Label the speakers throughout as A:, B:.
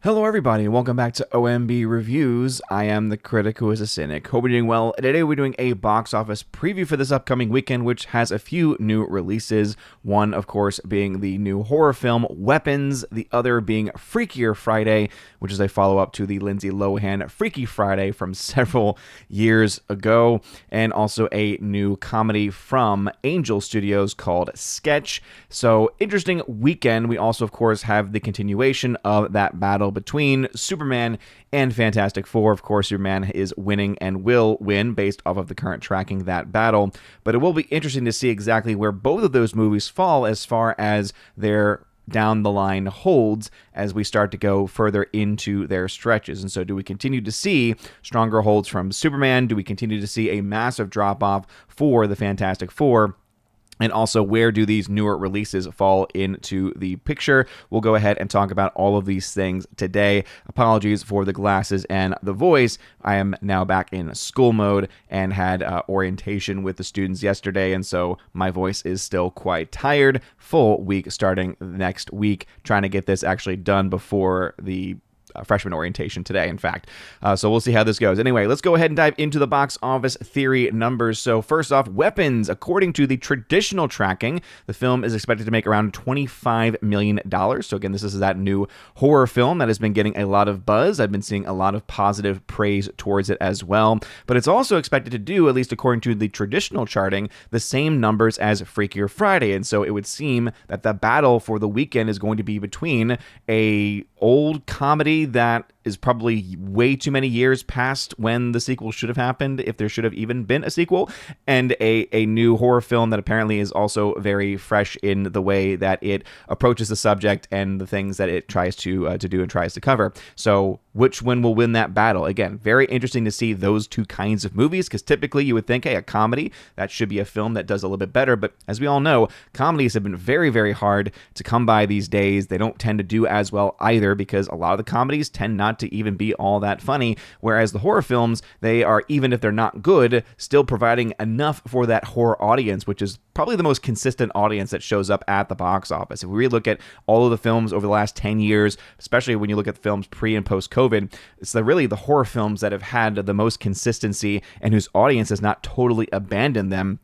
A: Hello everybody and welcome back to OMB Reviews. I am the critic who is a cynic. Hope you're doing well. Today we're doing a box office preview for this upcoming weekend, which has a few new releases. One, of course, being the new horror film Weapons, the other being Freakier Friday, which is a follow-up to the Lindsay Lohan Freaky Friday from several years ago, and also a new comedy from Angel Studios called Sketch. So, interesting weekend. We also, of course, have the continuation of that battle between Superman and Fantastic Four. Of course, Superman is winning and will win based off of the current tracking that battle, but it will be interesting to see exactly where both of those movies fall as far as their down the line holds as we start to go further into their stretches. And so do we continue to see stronger holds from Superman? Do we continue to see a massive drop off for the Fantastic Four? And also, where do these newer releases fall into the picture? We'll go ahead and talk about all of these things today. Apologies for the glasses and the voice. I am now back in school mode and had orientation with the students yesterday, and so my voice is still quite tired. Full week starting next week, trying to get this actually done before the freshman orientation today, in fact. So we'll see how this goes. Anyway, let's go ahead and dive into the box office theory numbers. So first off, Weapons. According to the traditional tracking, the film is expected to make around $25 million. So again, this is that new horror film that has been getting a lot of buzz. I've been seeing a lot of positive praise towards it as well. But it's also expected to do, at least according to the traditional charting, the same numbers as Freakier Friday. And so it would seem that the battle for the weekend is going to be between a old comedy that is probably way too many years past when the sequel should have happened, if there should have even been a sequel, and a new horror film that apparently is also very fresh in the way that it approaches the subject and the things that it tries to do and tries to cover. So which one will win that battle? Again, very interesting to see those two kinds of movies, because typically you would think, hey, a comedy, that should be a film that does a little bit better, but as we all know, comedies have been very, very hard to come by these days. They don't tend to do as well either, because a lot of the comedies tend not to even be all that funny, whereas the horror films, they are, even if they're not good, still providing enough for that horror audience, which is probably the most consistent audience that shows up at the box office. If we really look at all of the films over the last 10 years, especially when you look at the films pre and post COVID, it's really the horror films that have had the most consistency and whose audience has not totally abandoned them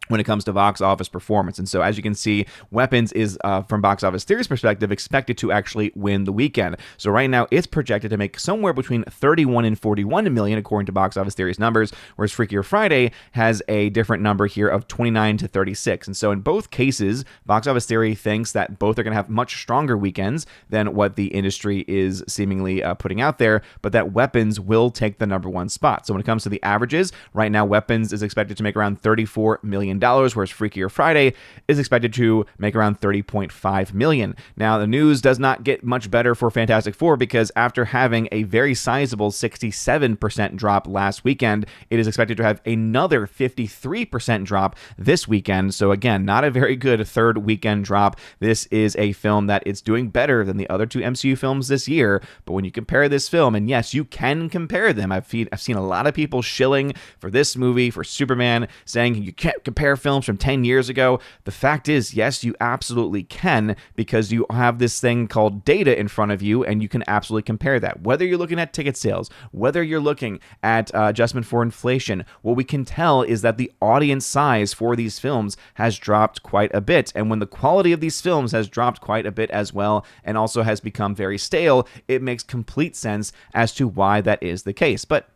A: when it comes to box office performance. And so as you can see, Weapons is, from box office theory's perspective, expected to actually win the weekend. So right now it's projected to make somewhere between 31 and 41 million according to box office theory's numbers, whereas Freakier Friday has a different number here of 29 to 36. And so in both cases, box office theory thinks that both are going to have much stronger weekends than what the industry is seemingly putting out there, but that Weapons will take the number one spot. So when it comes to the averages, right now Weapons is expected to make around $34 million, whereas Freakier Friday is expected to make around $30.5 million. Now, the news does not get much better for Fantastic Four, because after having a very sizable 67% drop last weekend, it is expected to have another 53% drop this weekend. So again, not a very good third weekend drop. This is a film that it's doing better than the other two MCU films this year, but when you compare this film, and yes, you can compare them. I've seen a lot of people shilling for this movie, for Superman, saying you can't compare films from 10 years ago. The fact is, yes, you absolutely can, because you have this thing called data in front of you, and you can absolutely compare that. Whether you're looking at ticket sales, whether you're looking at adjustment for inflation, what we can tell is that the audience size for these films has dropped quite a bit. And when the quality of these films has dropped quite a bit as well, and also has become very stale, it makes complete sense as to why that is the case. But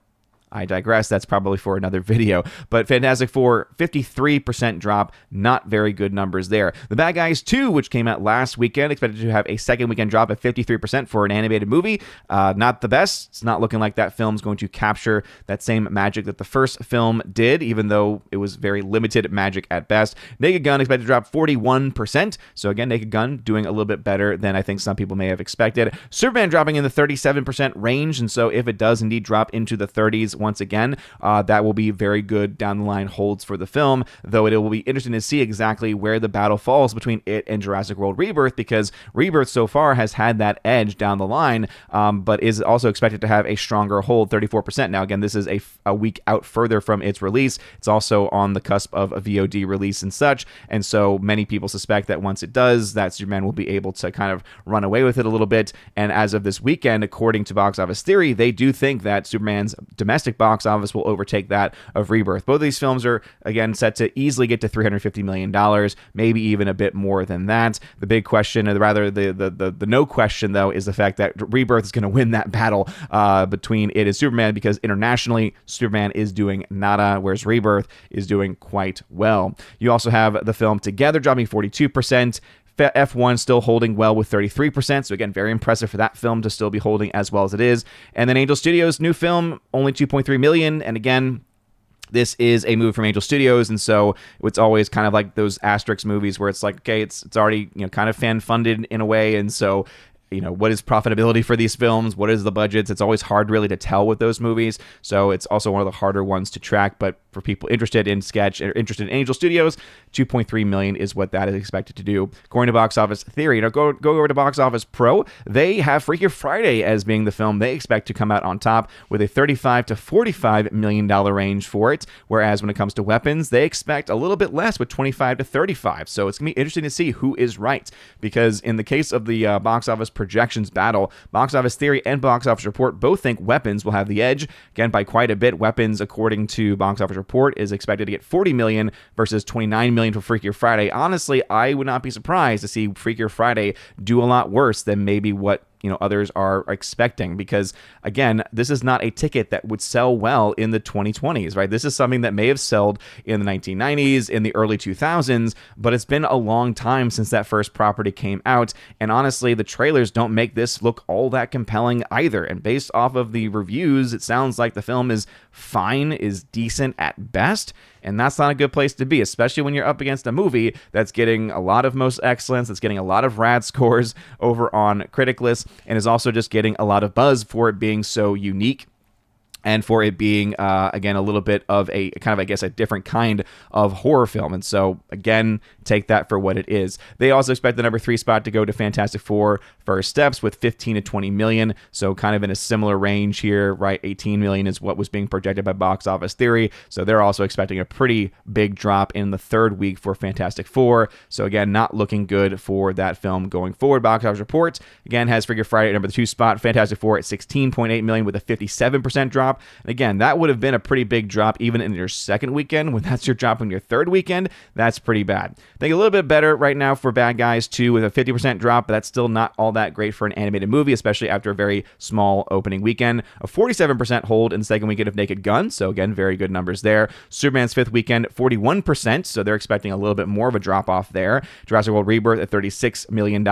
A: I digress. That's probably for another video. But Fantastic Four, 53% drop. Not very good numbers there. The Bad Guys 2, which came out last weekend, expected to have a second weekend drop of 53% for an animated movie. Not the best. It's not looking like that film's going to capture that same magic that the first film did, even though it was very limited magic at best. Naked Gun expected to drop 41%. So again, Naked Gun doing a little bit better than I think some people may have expected. Superman dropping in the 37% range. And so if it does indeed drop into the 30s, once again. That will be very good down the line holds for the film, though it will be interesting to see exactly where the battle falls between it and Jurassic World Rebirth, because Rebirth so far has had that edge down the line, but is also expected to have a stronger hold, 34%. Now, again, this is a week out further from its release. It's also on the cusp of a VOD release and such, and so many people suspect that once it does, that Superman will be able to kind of run away with it a little bit. And as of this weekend, according to Box Office Theory, they do think that Superman's domestic box office will overtake that of Rebirth. Both of these films are, again, set to easily get to $350 million, maybe even a bit more than that. The big question, or rather the no question, though, is the fact that Rebirth is going to win that battle between it and Superman, because internationally, Superman is doing nada, whereas Rebirth is doing quite well. You also have the film Together dropping 42%. F1 still holding well with 33%, so again, very impressive for that film to still be holding as well as it is. And then Angel Studios' new film, only 2.3 million, and again, this is a move from Angel Studios, and so it's always kind of like those asterisk movies where it's like, okay, it's already, you know, kind of fan-funded in a way, and so, you know, what is profitability for these films? What is the budgets? It's always hard really to tell with those movies. So it's also one of the harder ones to track. But for people interested in Sketch or interested in Angel Studios, 2.3 million is what that is expected to do. According to Box Office Theory, go over to Box Office Pro. They have Freakier Friday as being the film they expect to come out on top with a $35 to $45 million range for it. Whereas when it comes to Weapons, they expect a little bit less with 25 to 35. So it's going to be interesting to see who is right. Because in the case of the Box Office projections battle, Box Office Theory and Box Office Report both think Weapons will have the edge, again, by quite a bit. Weapons, according to Box Office Report, is expected to get 40 million versus 29 million for Freakier Friday. Honestly, I would not be surprised to see Freakier Friday do a lot worse than maybe what, you know, others are expecting, because again, this is not a ticket that would sell well in the 2020s, right? This is something that may have sold in the 1990s, in the early 2000s, but it's been a long time since that first property came out, and honestly, the trailers don't make this look all that compelling either, and based off of the reviews, it sounds like the film is fine, is decent at best, and that's not a good place to be, especially when you're up against a movie that's getting a lot of Most Excellence, that's getting a lot of rad scores over on Criticlist, and is also just getting a lot of buzz for it being so unique. And for it being, again, a little bit of a kind of, I guess, a different kind of horror film. And so, again, take that for what it is. They also expect the number 3 spot to go to Fantastic Four First Steps with 15 to 20 million. So kind of in a similar range here, right? 18 million is what was being projected by Box Office Theory. So they're also expecting a pretty big drop in the third week for Fantastic Four. So again, not looking good for that film going forward. Box Office Report, again, has Freakier Friday at number 2 spot. Fantastic Four at 16.8 million with a 57% drop. And again, that would have been a pretty big drop even in your second weekend. When that's your drop in your third weekend, that's pretty bad. I think a little bit better right now for Bad Guys 2 with a 50% drop, but that's still not all that great for an animated movie, especially after a very small opening weekend. A 47% hold in the second weekend of Naked Gun, so again, very good numbers there. Superman's fifth weekend, 41%, so they're expecting a little bit more of a drop-off there. Jurassic World Rebirth at $36 million,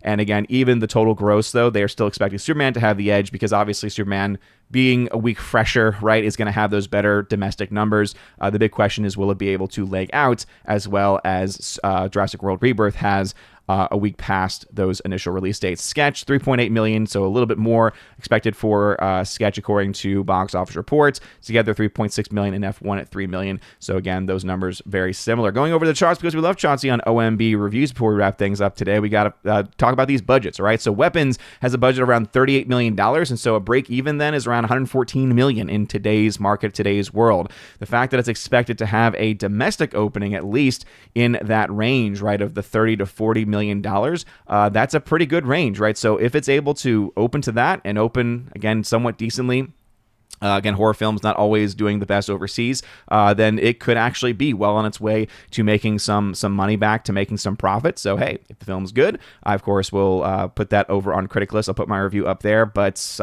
A: and again, even the total gross, though, they are still expecting Superman to have the edge, because obviously Superman, being a week fresher, right, is going to have those better domestic numbers. The big question is, will it be able to leg out as well as Jurassic World Rebirth has a week past those initial release dates. Sketch, 3.8 million, so a little bit more expected for Sketch according to Box Office Reports. Together, 3.6 million, and F1 at 3 million. So again, those numbers very similar. Going over the charts, because we love Chauncey on OMB Reviews before we wrap things up today, we got to talk about these budgets, all right? So Weapons has a budget around $38 million, and so a break even then is around $114 million in today's market, today's world. The fact that it's expected to have a domestic opening at least in that range, right, of the $30 to $40 million, that's a pretty good range, right? So if it's able to open to that and open, again, somewhat decently, again, horror films not always doing the best overseas, then it could actually be well on its way to making some money back, to making some profit. So, hey, if the film's good, I, of course, will put that over on Criticlist. I'll put my review up there, but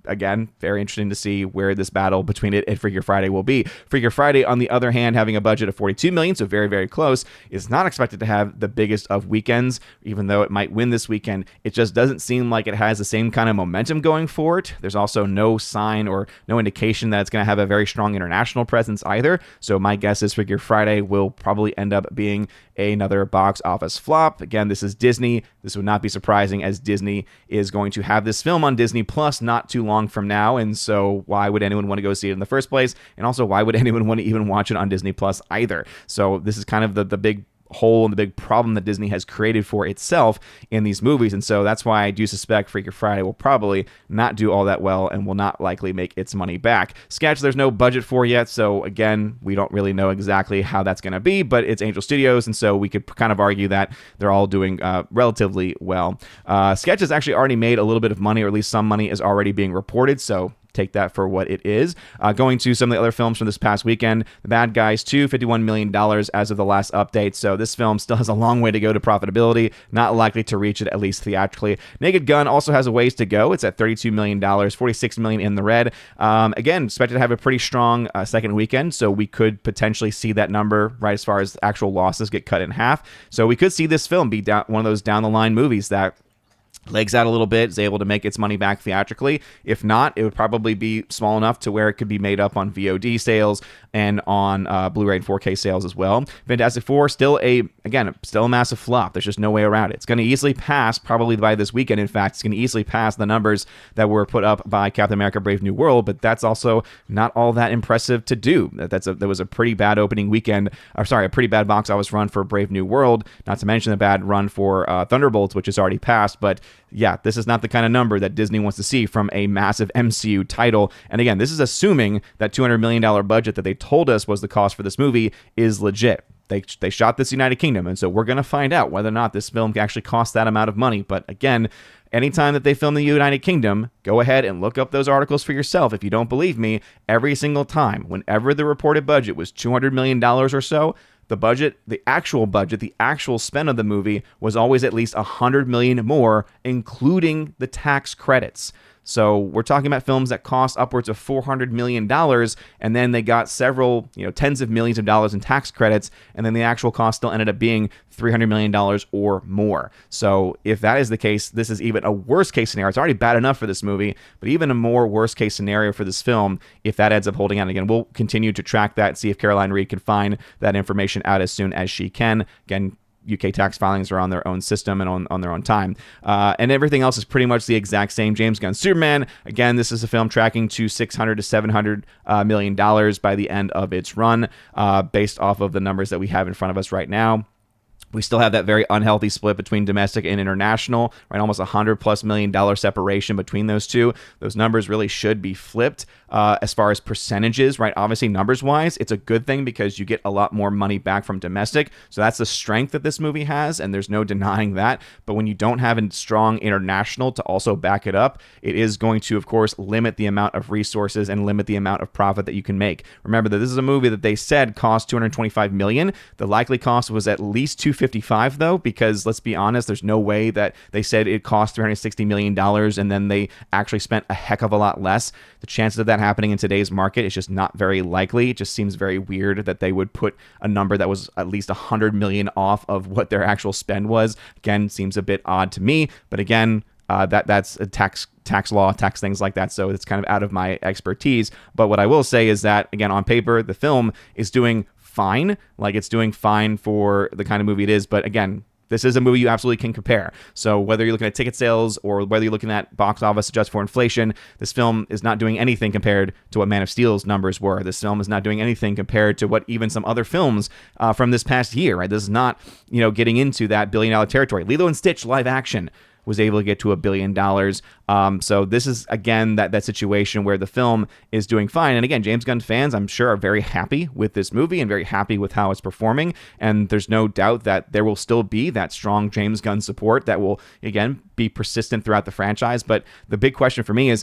A: again, very interesting to see where this battle between it and Freakier Friday will be. Freakier Friday, on the other hand, having a budget of $42 million, so very, very close, is not expected to have the biggest of weekends, even though it might win this weekend. It just doesn't seem like it has the same kind of momentum going for it. There's also no sign or no indication that it's going to have a very strong international presence either. So my guess is Freakier Friday will probably end up being another box office flop. Again, this is Disney. This would not be surprising, as Disney is going to have this film on Disney Plus not too long long from now, and so why would anyone want to go see it in the first place? And also, why would anyone want to even watch it on Disney Plus either? So this is kind of the big hole and the big problem that Disney has created for itself in these movies. And so that's why I do suspect Freakier Friday will probably not do all that well and will not likely make its money back. Sketch, there's no budget for yet, so again, we don't really know exactly how that's going to be, but it's Angel Studios, and so we could kind of argue that they're all doing relatively well. Sketch has actually already made a little bit of money, or at least some money is already being reported, so take that for what it is. Going to some of the other films from this past weekend, The Bad Guys 2, $51 million as of the last update. So this film still has a long way to go to profitability, not likely to reach it, at least theatrically. Naked Gun also has a ways to go. It's at $32 million, $46 million in the red. Again, expected to have a pretty strong second weekend, so we could potentially see that number, right, as far as actual losses, get cut in half. So we could see this film be one of those down-the-line movies that legs out a little bit, is able to make its money back theatrically. If not, it would probably be small enough to where it could be made up on VOD sales and on Blu-ray and 4K sales as well. Fantastic Four, still a massive flop. There's just no way around it. It's going to easily pass, probably by this weekend, in fact, it's going to easily pass the numbers that were put up by Captain America Brave New World, but that's also not all that impressive to do. There was a pretty bad opening weekend, a pretty bad box office run for Brave New World, not to mention the bad run for Thunderbolts, which is already passed, but yeah, this is not the kind of number that Disney wants to see from a massive MCU title. And again, this is assuming that $200 million budget that they told us was the cost for this movie is legit. They shot this United Kingdom, and so we're going to find out whether or not this film actually cost that amount of money. But again, anytime that they film the United Kingdom, go ahead and look up those articles for yourself. If you don't believe me, every single time, whenever the reported budget was $200 million or so, the actual spend of the movie was always at least $100 million more, including the tax credits. So we're talking about films that cost upwards of $400 million, and then they got several, tens of millions of dollars in tax credits, and then the actual cost still ended up being $300 million or more. So if that is the case, this is even a worst case scenario. It's already bad enough for this movie, but even a more worst case scenario for this film if that ends up holding out. Again, we'll continue to track that, see if Caroline Reed can find that information out as soon as she can. Again, UK tax filings are on their own system and on their own time. And everything else is pretty much the exact same. James Gunn Superman, again, this is a film tracking to $600 to $700 million by the end of its run, based off of the numbers that we have in front of us right now. We still have that very unhealthy split between domestic and international, right? Almost $100+ million separation between those two. Those numbers really should be flipped as far as percentages, right? Obviously, numbers-wise, it's a good thing because you get a lot more money back from domestic. So that's the strength that this movie has, and there's no denying that. But when you don't have a strong international to also back it up, it is going to, of course, limit the amount of resources and limit the amount of profit that you can make. Remember that this is a movie that they said cost $225 million. The likely cost was at least $255 though, because let's be honest, there's no way that they said it cost $360 million and then they actually spent a heck of a lot less. The chances of that happening in today's market is just not very likely. It just seems very weird that they would put a number that was at least $100 million off of what their actual spend was. Again, seems a bit odd to me, but again, that's a tax law, tax things like that, so it's kind of out of my expertise. But what I will say is that, again, on paper, the film is doing fine. Like, it's doing fine for the kind of movie it is, but again, this is a movie you absolutely can compare. So whether you're looking at ticket sales or whether you're looking at box office adjusted for inflation, this film is not doing anything compared to what Man of Steel's numbers were. This film is not doing anything compared to what even some other films from this past year, right? This is not, getting into that billion-dollar territory. Lilo and Stitch live action was able to get to $1 billion. So this is, again, that situation where the film is doing fine. And again, James Gunn fans, I'm sure, are very happy with this movie and very happy with how it's performing. And there's no doubt that there will still be that strong James Gunn support that will, again, be persistent throughout the franchise. But the big question for me is,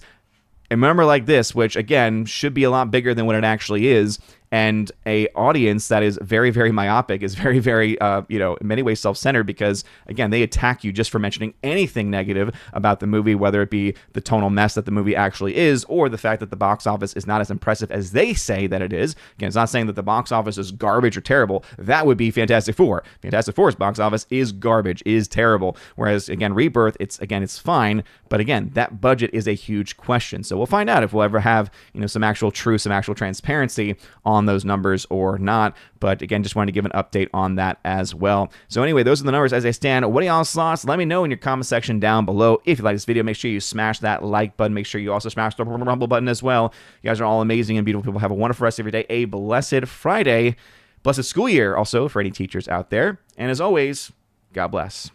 A: a member like this, which, again, should be a lot bigger than what it actually is, and a audience that is very, very myopic, is very, very, in many ways self-centered, because, again, they attack you just for mentioning anything negative about the movie, whether it be the tonal mess that the movie actually is, or the fact that the box office is not as impressive as they say that it is. Again, it's not saying that the box office is garbage or terrible. That would be Fantastic Four. Fantastic Four's box office is garbage, is terrible. Whereas, again, Rebirth, it's fine, but again, that budget is a huge question. So we'll find out if we'll ever have, some actual truth, some actual transparency on on those numbers or not. But again, just wanted to give an update on that as well. So anyway, those are the numbers as they stand. What are y'all's thoughts? Let me know in your comment section down below. If you like this video, make sure you smash that like button. Make sure you also smash the rumble button as well. You guys are all amazing and beautiful people. Have a wonderful rest of your day. A blessed Friday. Blessed school year also for any teachers out there. And as always, God bless.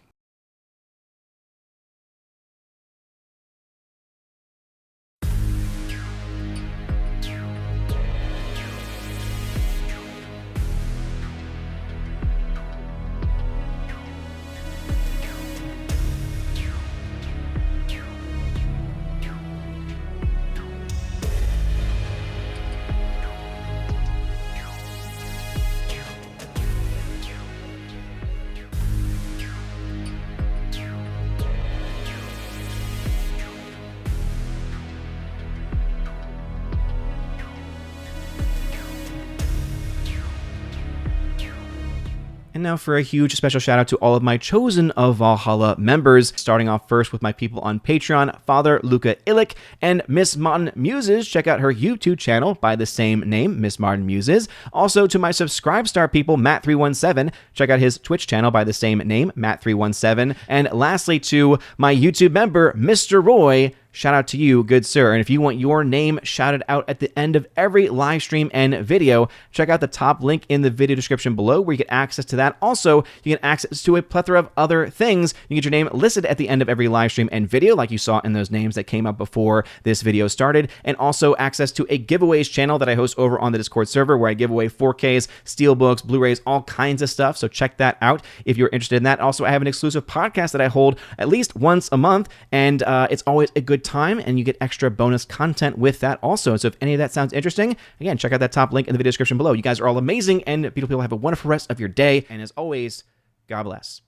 A: And now for a huge special shout out to all of my Chosen of Valhalla members, starting off first with my people on Patreon, Father Luca Illick and Miss Martin Muses. Check out her YouTube channel by the same name, Miss Martin Muses. Also to my Subscribestar people, Matt317. Check out his Twitch channel by the same name, Matt317. And lastly to my YouTube member, Mr. Roy. Shout out to you, good sir. And if you want your name shouted out at the end of every live stream and video, check out the top link in the video description below where you get access to that. Also, you get access to a plethora of other things. You get your name listed at the end of every live stream and video, like you saw in those names that came up before this video started. And also access to a giveaways channel that I host over on the Discord server where I give away 4Ks, Steelbooks, Blu-rays, all kinds of stuff. So check that out if you're interested in that. Also, I have an exclusive podcast that I hold at least once a month, and it's always a good time, and you get extra bonus content with that also. So if any of that sounds interesting, again, check out that top link in the video description below. You guys are all amazing and beautiful people. Have a wonderful rest of your day, and as always, God bless.